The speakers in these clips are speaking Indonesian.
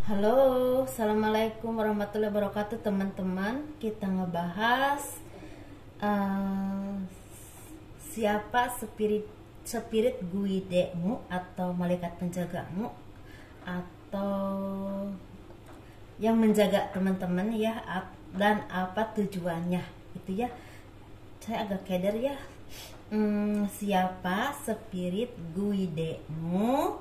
Halo, assalamualaikum warahmatullahi wabarakatuh teman-teman. Kita ngebahas eh, siapa spirit guidemu atau malaikat penjagamu atau yang menjaga teman-teman ya, dan apa tujuannya itu ya. Saya agak keder ya. Siapa spirit guidemu,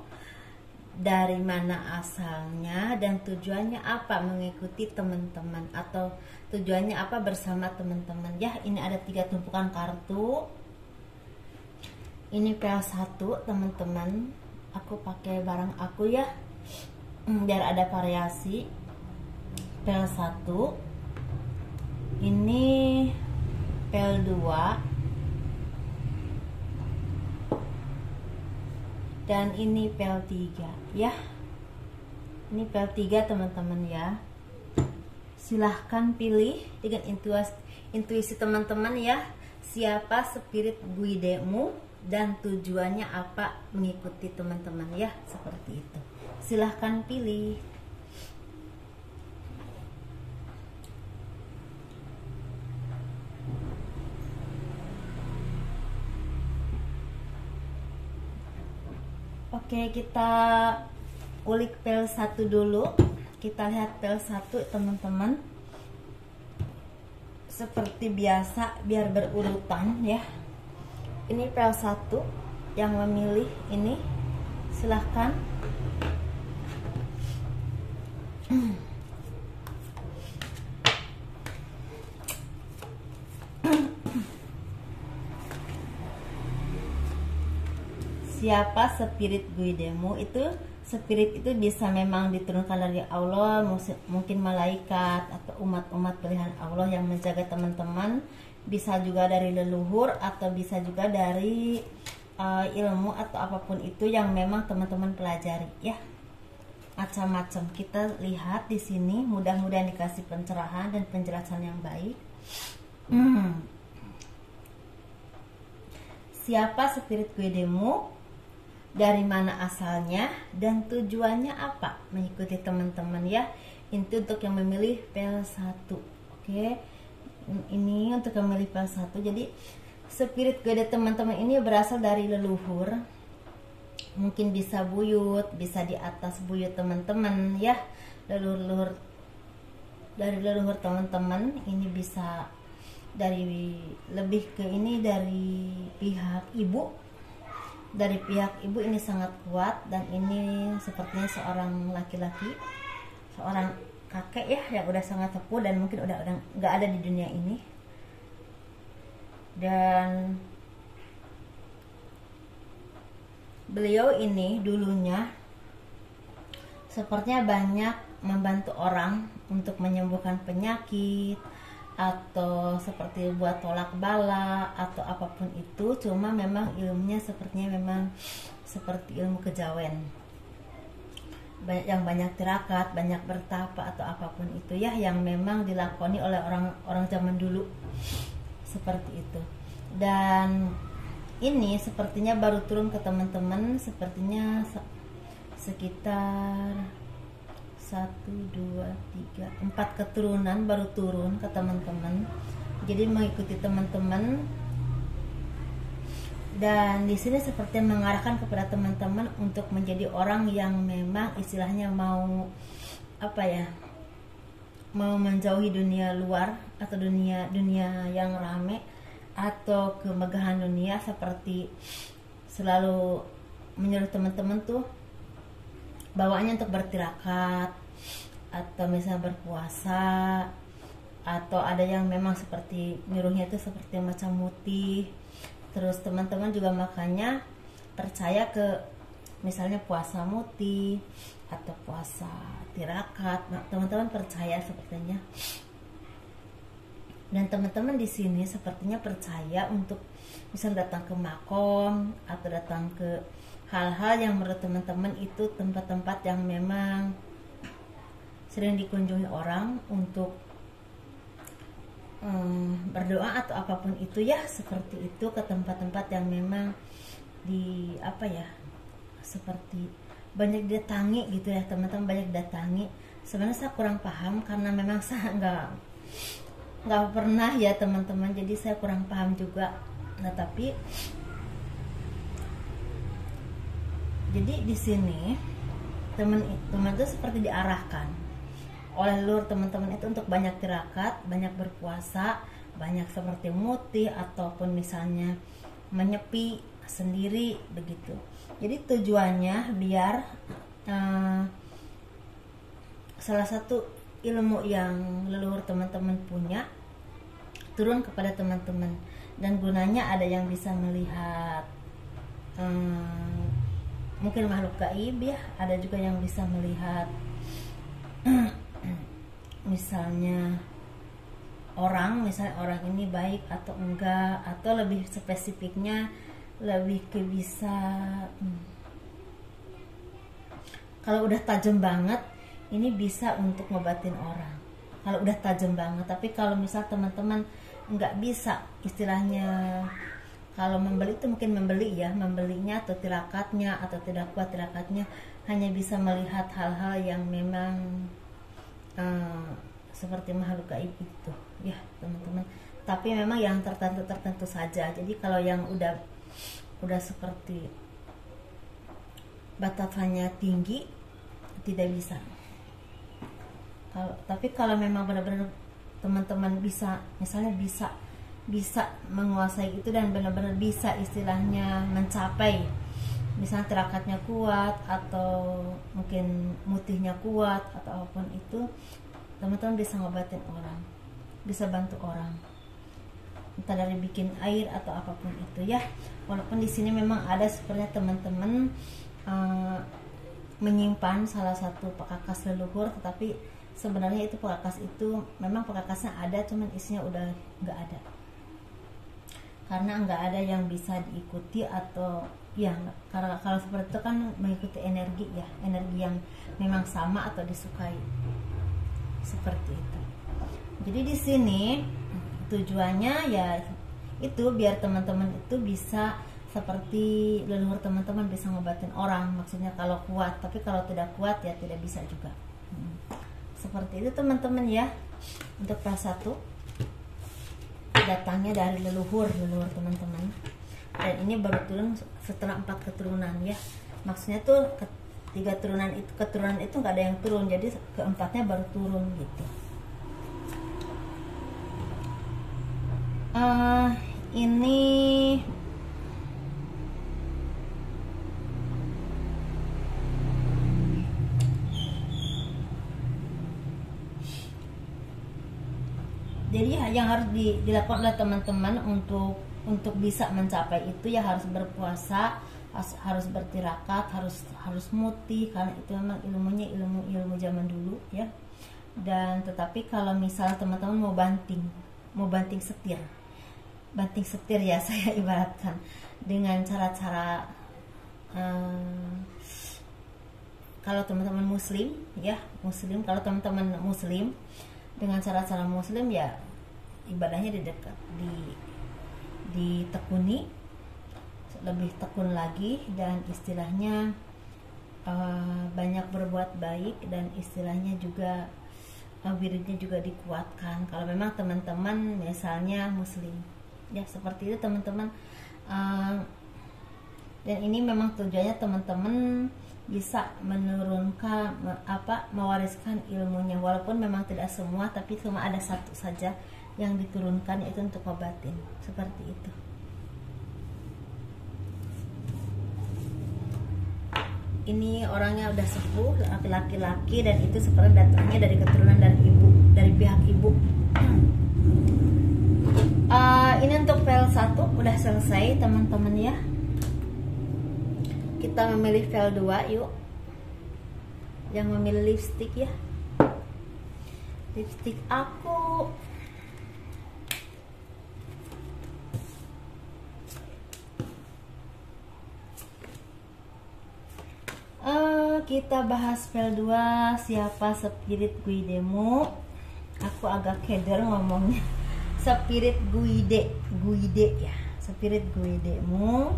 dari mana asalnya, dan tujuannya apa mengikuti teman-teman atau tujuannya apa bersama teman-teman ya. Ini ada 3 tumpukan kartu. Ini PL1 teman-teman, aku pakai barang aku ya, biar ada variasi. PL1, ini PL2, dan ini PL3 ya. Ini PL3 teman-teman ya. Silahkan pilih dengan intuisi teman-teman ya, siapa spirit guidemu dan tujuannya apa mengikuti teman-teman ya, seperti itu. Silahkan pilih. Oke, kita ulik PL1 dulu. Kita lihat PL1 teman-teman. Seperti biasa, biar berurutan ya. Ini PL1 yang memilih ini, silahkan. Siapa spirit guidemu? Itu spirit itu bisa memang diturunkan dari Allah, mungkin malaikat atau umat-umat pilihan Allah yang menjaga teman-teman. Bisa juga dari leluhur atau bisa juga dari ilmu atau apapun itu yang memang teman-teman pelajari ya. Macam-macam. Kita lihat di sini, mudah-mudahan dikasih pencerahan dan penjelasan yang baik. Siapa spirit guidemu? Dari mana asalnya dan tujuannya apa mengikuti teman-teman ya. Itu untuk yang memilih PL1. Oke, ini untuk yang memilih PL1. Jadi spirit guide teman-teman ini berasal dari leluhur, mungkin bisa buyut, bisa di atas buyut teman-teman ya. Leluhur, dari leluhur teman-teman ini bisa dari lebih ke ini dari pihak ibu. Dari pihak ibu ini sangat kuat, dan ini sepertinya seorang laki-laki, seorang kakek ya, yang udah sangat sepuh dan mungkin udah nggak ada di dunia ini. Dan beliau ini dulunya sepertinya banyak membantu orang untuk menyembuhkan penyakit, atau seperti buat tolak bala atau apapun itu. Cuma memang ilmunya sepertinya memang seperti ilmu kejawen, banyak tirakat, banyak bertapa atau apapun itu ya, yang memang dilakoni oleh orang zaman dulu, seperti itu. Dan ini sepertinya baru turun ke teman-teman, sepertinya sekitar 1, 2, 3, 4 keturunan baru turun ke teman-teman. Jadi mengikuti teman-teman, dan di sini seperti mengarahkan kepada teman-teman untuk menjadi orang yang memang istilahnya mau apa ya, mau menjauhi dunia luar atau dunia yang rame atau kemegahan dunia, seperti selalu menyuruh teman-teman tuh bawaannya untuk bertirakat atau misalnya berpuasa, atau ada yang memang seperti nyuruhnya itu seperti macam mutih. Terus teman-teman juga makanya percaya ke misalnya puasa mutih atau puasa tirakat. Nah, teman-teman percaya sepertinya. Dan teman-teman di sini sepertinya percaya untuk misalnya datang ke makom atau datang ke hal-hal yang menurut teman-teman itu tempat-tempat yang memang sering dikunjungi orang untuk berdoa atau apapun itu ya, seperti itu, ke tempat-tempat yang memang di apa ya, seperti banyak didatangi gitu ya teman-teman, banyak didatangi. Sebenarnya saya kurang paham karena memang saya nggak pernah ya teman-teman, jadi saya kurang paham juga. Nah tapi jadi di sini teman-teman itu seperti diarahkan oleh leluhur teman-teman itu untuk banyak tirakat, banyak berpuasa, banyak seperti mutih ataupun misalnya menyepi sendiri begitu. Jadi tujuannya biar salah satu ilmu yang leluhur teman-teman punya turun kepada teman-teman, dan gunanya ada yang bisa melihat mungkin makhluk gaib ya, ada juga yang bisa melihat misalnya misalnya orang ini baik atau enggak, atau lebih spesifiknya lebih ke bisa kalau udah tajam banget ini bisa untuk ngobatin orang kalau udah tajam banget. Tapi kalau misal teman-teman nggak bisa, istilahnya kalau membeli itu mungkin membelinya atau tirakatnya atau tidak kuat tirakatnya, hanya bisa melihat hal-hal yang memang seperti makhluk gaib itu ya teman-teman. Tapi memang yang tertentu saja. Jadi kalau yang udah seperti batasannya tinggi tidak bisa. Tapi kalau memang benar-benar teman-teman bisa, misalnya bisa menguasai itu dan benar-benar bisa istilahnya mencapai, misalnya tirakatnya kuat atau mungkin mutihnya kuat atau apapun itu, teman-teman bisa ngobatin orang, bisa bantu orang, entah dari bikin air atau apapun itu ya. Walaupun di sini memang ada sepertinya teman-teman menyimpan salah satu pekakas leluhur, tetapi sebenarnya itu pekakas itu memang pekakasnya ada, cuman isinya udah nggak ada, karena nggak ada yang bisa diikuti atau ya, karena kalau seperti itu kan mengikuti energi ya, energi yang memang sama atau disukai seperti itu. Jadi di sini tujuannya ya itu biar teman-teman itu bisa seperti leluhur teman-teman bisa ngobatin orang, maksudnya kalau kuat. Tapi kalau tidak kuat ya tidak bisa juga. Seperti itu teman-teman ya. Untuk kelas 1 datangnya dari leluhur teman-teman, dan ini baru turun setelah 4 keturunan ya. Maksudnya tuh keturunan itu nggak ada yang turun, jadi keempatnya baru turun gitu. Ini jadi yang harus dilakukan oleh teman-teman untuk bisa mencapai itu ya harus berpuasa, harus bertirakat, harus mutih, karena itu memang ilmunya ilmu zaman dulu ya. Dan tetapi kalau misal teman-teman mau banting setir ya, saya ibaratkan dengan cara-cara kalau teman-teman muslim kalau teman-teman muslim dengan cara-cara muslim ya, ibadahnya ditekuni, lebih tekun lagi, dan istilahnya banyak berbuat baik, dan istilahnya juga wiridnya juga dikuatkan kalau memang teman-teman misalnya muslim ya, seperti itu teman-teman. Dan ini memang tujuannya teman-teman bisa menurunkan mewariskan ilmunya, walaupun memang tidak semua, tapi cuma ada satu saja yang diturunkan, yaitu untuk obatin, seperti itu. Ini orangnya udah sepuh, laki-laki, dan itu seperti datangnya dari keturunan dari pihak ibu. Ini untuk file 1 udah selesai teman-teman ya. Kita memilih file 2 yuk. Yang memilih lipstick ya. Lipstick aku. Kita bahas file 2, siapa spirit guidemu. Aku agak keder ngomongnya. Spirit guide ya. Spirit guidemu,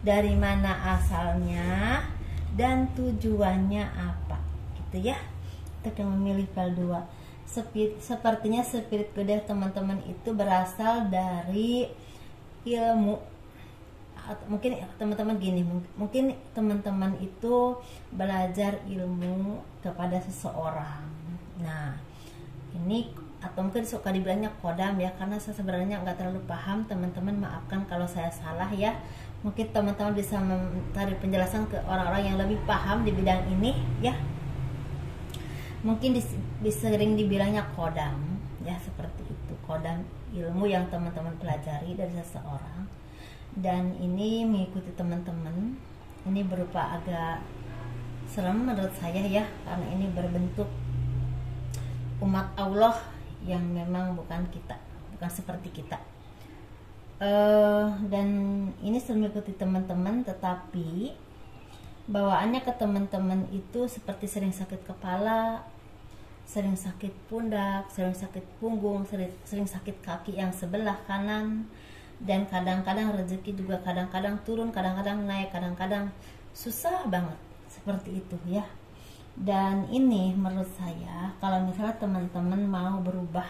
dari mana asalnya, dan tujuannya apa, gitu ya. Untuk yang memilih file 2, sepertinya spirit kuda teman-teman itu berasal dari ilmu. Mungkin teman-teman gini, mungkin teman-teman itu belajar ilmu kepada seseorang. Nah, ini atau mungkin suka dibilangnya kodam ya, karena saya sebenarnya nggak terlalu paham. Teman-teman maafkan kalau saya salah ya. Mungkin teman-teman bisa mencari penjelasan ke orang-orang yang lebih paham di bidang ini ya. Mungkin sering dibilangnya kodam ya, seperti itu. Kodam ilmu yang teman-teman pelajari dari seseorang. Dan ini mengikuti teman-teman, ini berupa agak serem menurut saya ya, karena ini berbentuk umat Allah yang memang bukan kita, bukan seperti kita. Dan ini sering mengikuti teman-teman, tetapi bawaannya ke teman-teman itu seperti sering sakit kepala, sering sakit pundak, sering sakit punggung, sering sakit kaki yang sebelah kanan, dan kadang-kadang rezeki juga kadang-kadang turun, kadang-kadang naik, kadang-kadang susah banget, seperti itu ya. Dan ini menurut saya, kalau misalnya teman-teman mau berubah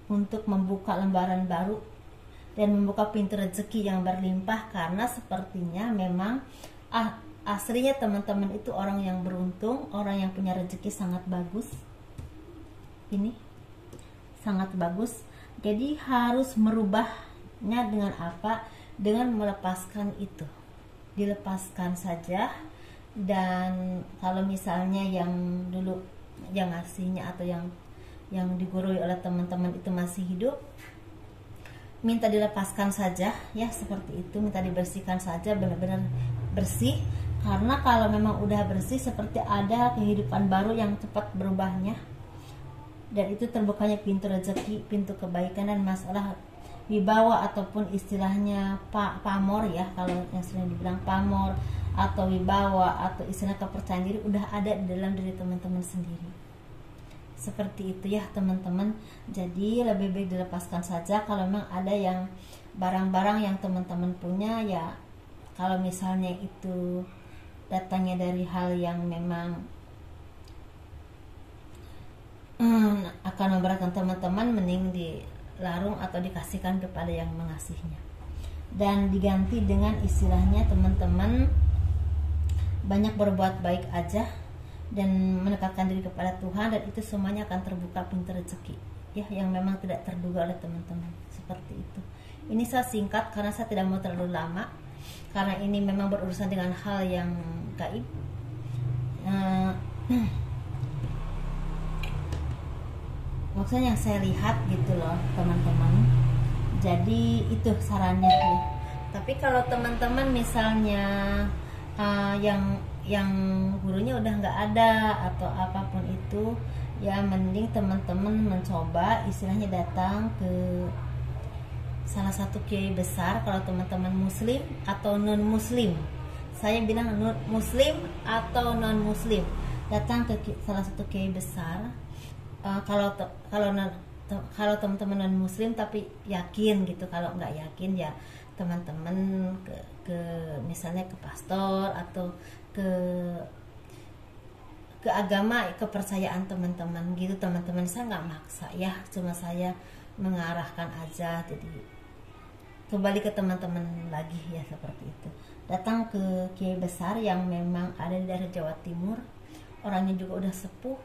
untuk membuka lembaran baru dan membuka pintu rezeki yang berlimpah, karena sepertinya memang aslinya teman-teman itu orang yang beruntung, orang yang punya rezeki sangat bagus. Ini sangat bagus. Jadi harus merubahnya dengan apa? Dengan melepaskan itu. Dilepaskan saja. Dan kalau misalnya yang dulu yang ngasihnya atau yang digurui oleh teman-teman itu masih hidup, minta dilepaskan saja ya, seperti itu. Minta dibersihkan saja, benar-benar bersih. Karena kalau memang udah bersih, seperti ada kehidupan baru yang cepat berubahnya. Dan itu terbukanya pintu rezeki, pintu kebaikan, dan masalah wibawa ataupun istilahnya pamor ya, kalau yang sering dibilang pamor atau wibawa atau istilah kepercayaan diri udah ada di dalam diri teman-teman sendiri. Seperti itu ya teman-teman. Jadi lebih baik dilepaskan saja. Kalau memang ada yang barang-barang yang teman-teman punya ya, kalau misalnya itu datangnya dari hal yang memang akan memberatkan teman-teman, mending dilarung atau dikasihkan kepada yang mengasihinya, dan diganti dengan istilahnya teman-teman banyak berbuat baik aja dan mendekatkan diri kepada Tuhan, dan itu semuanya akan terbuka pintu rezeki ya, yang memang tidak terduga oleh teman-teman. Seperti itu. Ini saya singkat karena saya tidak mau terlalu lama, karena ini memang berurusan dengan hal yang gaib. Maksudnya yang saya lihat gitu loh teman-teman. Jadi itu sarannya tuh. Tapi kalau teman-teman misalnya yang gurunya udah nggak ada atau apapun itu ya, mending teman-teman mencoba istilahnya datang ke salah satu kiai besar. Kalau teman-teman muslim atau non muslim, saya bilang non muslim atau non muslim, datang ke salah satu kiai besar. Kalau teman-teman non muslim tapi yakin gitu, kalau nggak yakin ya teman-teman ke misalnya ke pastor atau ke agama kepercayaan teman-teman gitu. Teman-teman saya nggak maksa ya, cuma saya mengarahkan aja. Jadi kembali ke teman-teman lagi ya, seperti itu. Datang ke kiai besar yang memang ada di daerah Jawa Timur, orangnya juga udah sepuh.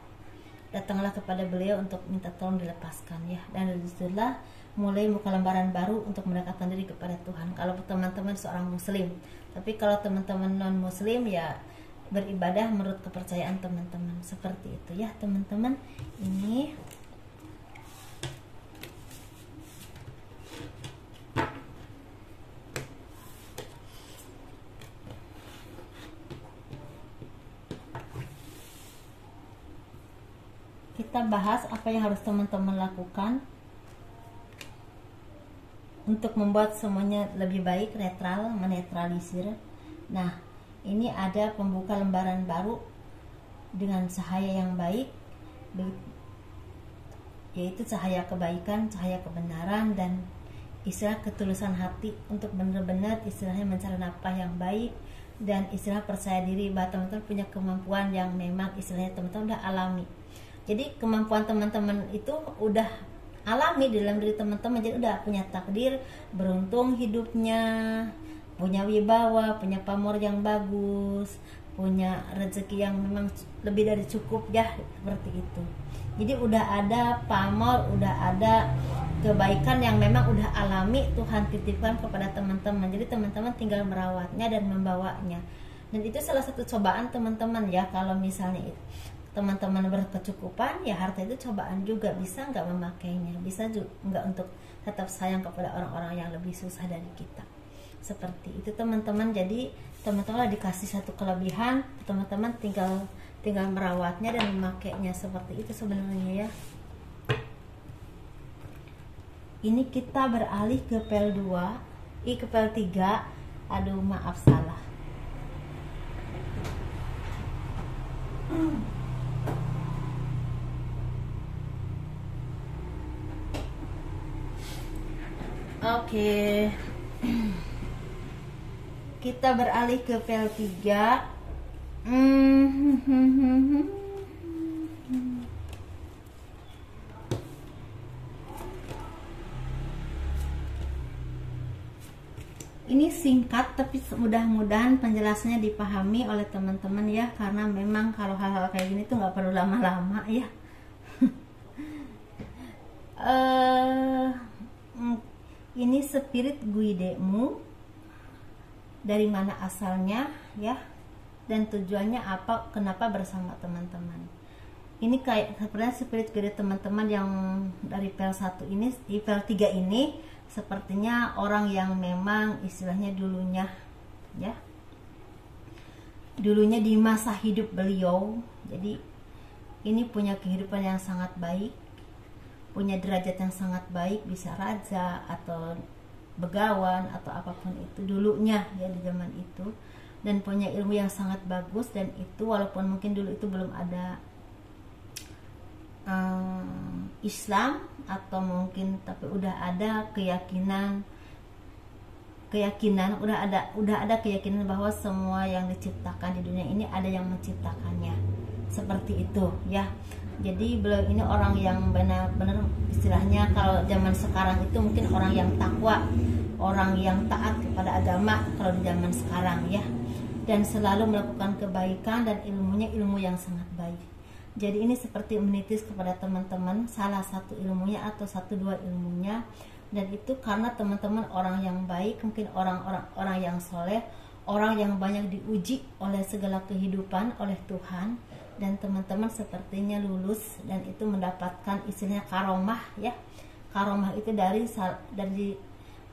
Datanglah kepada beliau untuk minta tolong dilepaskan ya, dan dari situlah mulai buka lembaran baru untuk mendekatkan diri kepada Tuhan. Kalau teman-teman seorang muslim, tapi kalau teman-teman non muslim ya beribadah menurut kepercayaan teman-teman. Seperti itu ya teman-teman. Ini kita bahas apa yang harus teman-teman lakukan untuk membuat semuanya lebih baik, netral, menetralisir. Nah, ini ada pembuka lembaran baru dengan cahaya yang baik, yaitu cahaya kebaikan, cahaya kebenaran, dan istilah ketulusan hati untuk benar-benar istilahnya mencari nafkah yang baik, dan istilah percaya diri bahwa teman-teman punya kemampuan yang memang istilahnya teman-teman udah alami. Jadi kemampuan teman-teman itu udah alami di dalam diri teman-teman, jadi udah punya takdir, beruntung hidupnya, punya wibawa, punya pamor yang bagus, punya rezeki yang memang lebih dari cukup ya, seperti itu. Jadi udah ada pamor, udah ada kebaikan yang memang udah alami Tuhan titipkan kepada teman-teman. Jadi teman-teman tinggal merawatnya dan membawanya. Dan itu salah satu cobaan teman-teman ya. Kalau misalnya teman-teman berkecukupan, ya harta itu cobaan juga. Bisa nggak memakainya, bisa juga nggak untuk tetap sayang kepada orang-orang yang lebih susah dari kita. Seperti itu teman-teman. Jadi teman-teman dikasih satu kelebihan, teman-teman tinggal merawatnya dan memakainya. Seperti itu sebenarnya ya. Ini kita beralih ke pel 2, ke pel 3. Aduh maaf salah. Oke. Kita beralih ke pel 3. Ini singkat tapi mudah-mudahan penjelasannya dipahami oleh teman-teman ya, karena memang kalau hal-hal kayak gini tuh nggak perlu lama-lama ya. Ini spirit guidemu, dari mana asalnya ya, dan tujuannya apa, kenapa bersama teman-teman. Ini kayak sebenarnya spirit guide teman-teman yang dari pel 1 ini, di pel 3 ini sepertinya orang yang memang istilahnya dulunya ya, dulunya di masa hidup beliau, jadi ini punya kehidupan yang sangat baik, punya derajat yang sangat baik, bisa raja atau begawan atau apapun itu dulunya ya di zaman itu, dan punya ilmu yang sangat bagus. Dan itu walaupun mungkin dulu itu belum ada Islam atau mungkin, tapi udah ada keyakinan, udah ada keyakinan bahwa semua yang diciptakan di dunia ini ada yang menciptakannya, seperti itu ya. Jadi beliau ini orang yang benar-benar istilahnya kalau zaman sekarang itu mungkin orang yang takwa, orang yang taat kepada agama kalau di zaman sekarang ya, dan selalu melakukan kebaikan dan ilmunya ilmu yang sangat baik. Jadi ini seperti menitis kepada teman-teman salah satu ilmunya atau 1-2 ilmunya, dan itu karena teman-teman orang yang baik, mungkin orang yang soleh, orang yang banyak diuji oleh segala kehidupan oleh Tuhan, dan teman-teman sepertinya lulus dan itu mendapatkan istilahnya karomah ya. Karomah itu dari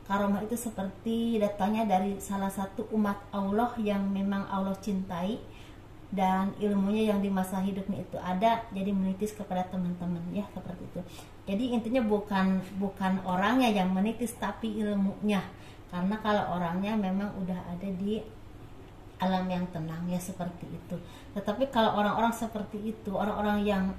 karomah itu seperti datangnya dari salah satu umat Allah yang memang Allah cintai, dan ilmunya yang di masa hidupnya itu ada, jadi menitis kepada teman-teman ya, seperti itu. Jadi intinya bukan orangnya yang menitis tapi ilmunya, karena kalau orangnya memang udah ada di alam yang tenang ya, seperti itu. Tetapi kalau orang-orang seperti itu, orang-orang yang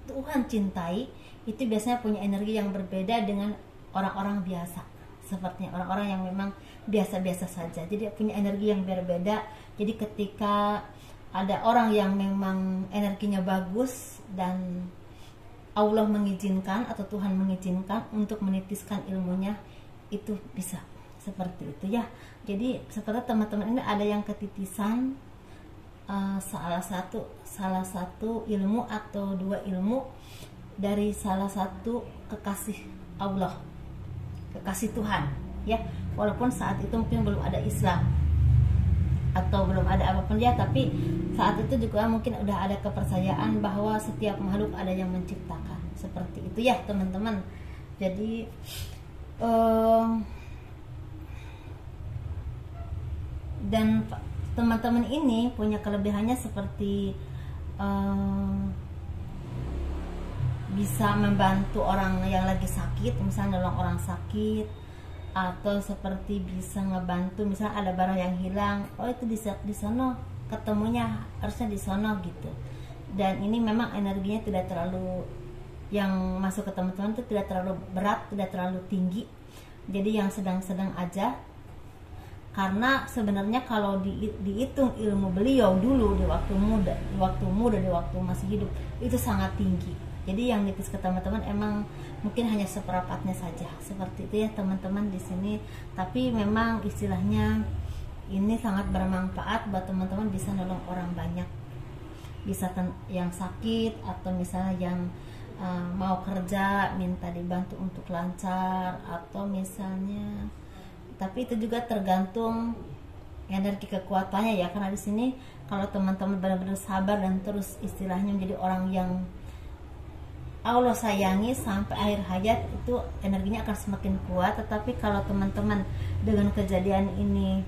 Tuhan cintai, itu biasanya punya energi yang berbeda dengan orang-orang biasa, sepertinya orang-orang yang memang biasa-biasa saja. Jadi punya energi yang berbeda. Jadi ketika ada orang yang memang energinya bagus dan Allah mengizinkan atau Tuhan mengizinkan untuk menitiskan ilmunya, itu bisa seperti itu ya. Jadi seperti teman-teman ini ada yang ketitisan salah satu ilmu atau 2 ilmu dari salah satu kekasih Allah, kekasih Tuhan ya, walaupun saat itu mungkin belum ada Islam atau belum ada apapun ya, tapi saat itu juga mungkin udah ada kepercayaan bahwa setiap makhluk ada yang menciptakan, seperti itu ya teman-teman. Jadi dan teman-teman ini punya kelebihannya seperti bisa membantu orang yang lagi sakit, misalnya nolong orang sakit, atau seperti bisa ngebantu misalnya ada barang yang hilang, oh itu di sono ketemunya, harusnya di sono gitu. Dan ini memang energinya tidak terlalu, yang masuk ke teman-teman itu tidak terlalu berat, tidak terlalu tinggi, jadi yang sedang-sedang aja. karena sebenarnya kalau dihitung ilmu beliau dulu di waktu muda, di waktu masih hidup, itu sangat tinggi. Jadi yang nipis ke teman-teman emang mungkin hanya seperempatnya saja, seperti itu ya teman-teman di sini. Tapi memang istilahnya ini sangat bermanfaat buat teman-teman, bisa nolong orang banyak, bisa yang sakit atau misalnya yang mau kerja minta dibantu untuk lancar, atau misalnya, tapi itu juga tergantung energi kekuatannya ya, karena di sini kalau teman-teman benar-benar sabar dan terus istilahnya menjadi orang yang Allah sayangi sampai akhir hayat, itu energinya akan semakin kuat. Tetapi kalau teman-teman dengan kejadian ini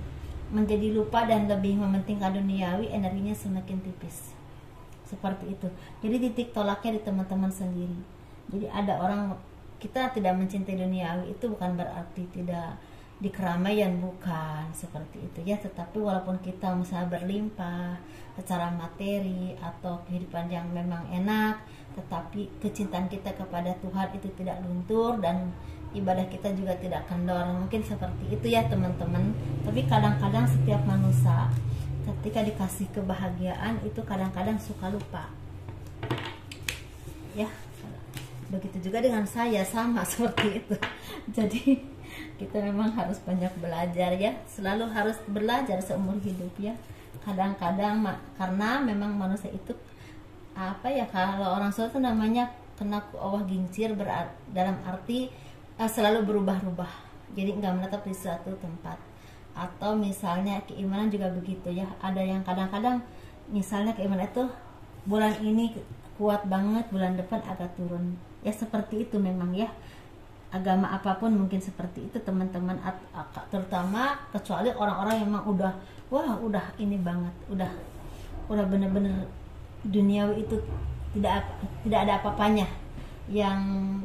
menjadi lupa dan lebih mementingkan duniawi, energinya semakin tipis. Seperti itu. Jadi titik tolaknya di teman-teman sendiri. Jadi ada orang, kita tidak mencintai duniawi itu bukan berarti tidak di keramaian, bukan seperti itu ya. Tetapi walaupun kita misalnya berlimpah secara materi atau kehidupan yang memang enak, tetapi kecintaan kita kepada Tuhan itu tidak luntur dan ibadah kita juga tidak kendor. Mungkin seperti itu ya teman-teman. Tapi kadang-kadang setiap manusia ketika dikasih kebahagiaan itu kadang-kadang suka lupa ya. Begitu juga dengan saya, sama seperti itu. Jadi kita memang harus banyak belajar ya, selalu harus belajar seumur hidup ya. Kadang-kadang karena memang manusia itu apa ya, kalau orang tua itu namanya kena Allah gincir, dalam arti selalu berubah-ubah, jadi nggak menetap di suatu tempat. Atau misalnya keimanan juga begitu ya, ada yang kadang-kadang misalnya keimanan itu bulan ini kuat banget, bulan depan agak turun ya. Seperti itu memang ya, agama apapun mungkin seperti itu teman-teman. Terutama kecuali orang-orang yang memang udah ini banget, udah bener-bener duniawi itu tidak ada apa-apanya. Yang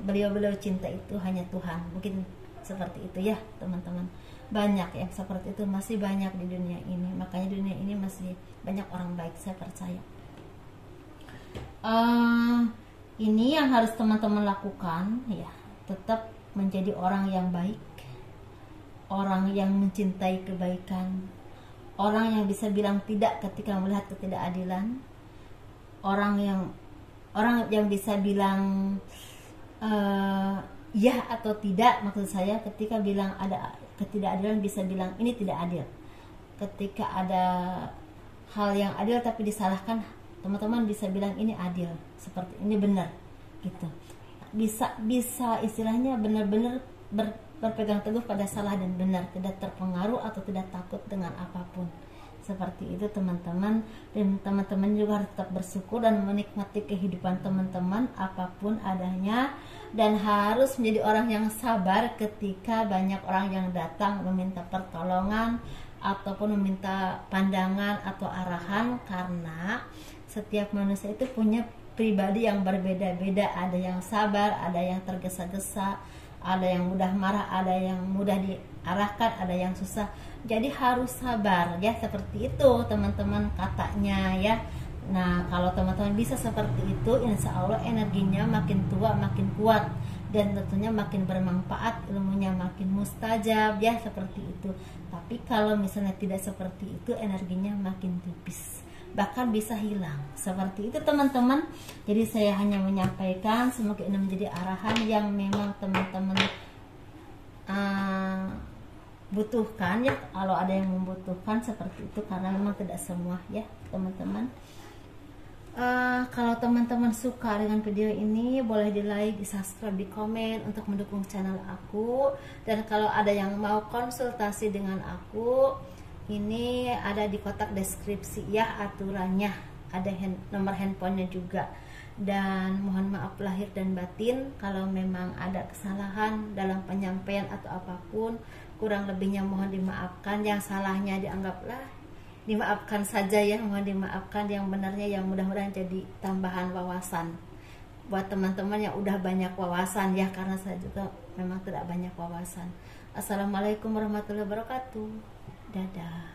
beliau cinta itu hanya Tuhan, mungkin seperti itu ya teman-teman. Banyak yang seperti itu, masih banyak di dunia ini. Makanya dunia ini masih banyak orang baik, saya percaya. Ini yang harus teman-teman lakukan ya, tetap menjadi orang yang baik, orang yang mencintai kebaikan, orang yang bisa bilang tidak ketika melihat ketidakadilan, orang yang bisa bilang ya atau tidak, maksud saya ketika bilang ada ketidakadilan bisa bilang ini tidak adil. Ketika ada hal yang adil tapi disalahkan, teman-teman bisa bilang ini adil, seperti ini benar gitu. Bisa istilahnya benar-benar berpegang teguh pada salah dan benar, tidak terpengaruh atau tidak takut dengan apapun. Seperti itu teman-teman. Dan teman-teman juga harus tetap bersyukur dan menikmati kehidupan teman-teman apapun adanya, dan harus menjadi orang yang sabar ketika banyak orang yang datang meminta pertolongan ataupun meminta pandangan atau arahan, karena setiap manusia itu punya pribadi yang berbeda-beda. Ada yang sabar, ada yang tergesa-gesa, ada yang mudah marah, ada yang mudah diarahkan, ada yang susah. Jadi harus sabar ya, seperti itu teman-teman katanya ya. Nah kalau teman-teman bisa seperti itu, insya Allah energinya makin tua makin kuat, dan tentunya makin bermanfaat, ilmunya makin mustajab ya, seperti itu. Tapi kalau misalnya tidak seperti itu, energinya makin tipis, bahkan bisa hilang. Seperti itu teman-teman. Jadi saya hanya menyampaikan, semoga ini menjadi arahan yang memang teman-teman butuhkan ya, kalau ada yang membutuhkan seperti itu, karena memang tidak semua ya teman-teman. Kalau teman-teman suka dengan video ini, boleh di like, di subscribe, di komen untuk mendukung channel aku. Dan kalau ada yang mau konsultasi dengan aku, ini ada di kotak deskripsi ya aturannya, ada nomor handphonenya juga. Dan mohon maaf lahir dan batin kalau memang ada kesalahan dalam penyampaian atau apapun, kurang lebihnya mohon dimaafkan. Yang salahnya dimaafkan saja ya, mohon dimaafkan. Yang benarnya yang mudah-mudahan jadi tambahan wawasan buat teman-teman yang udah banyak wawasan ya, karena saya juga memang tidak banyak wawasan. Assalamualaikum warahmatullahi wabarakatuh. Dadah.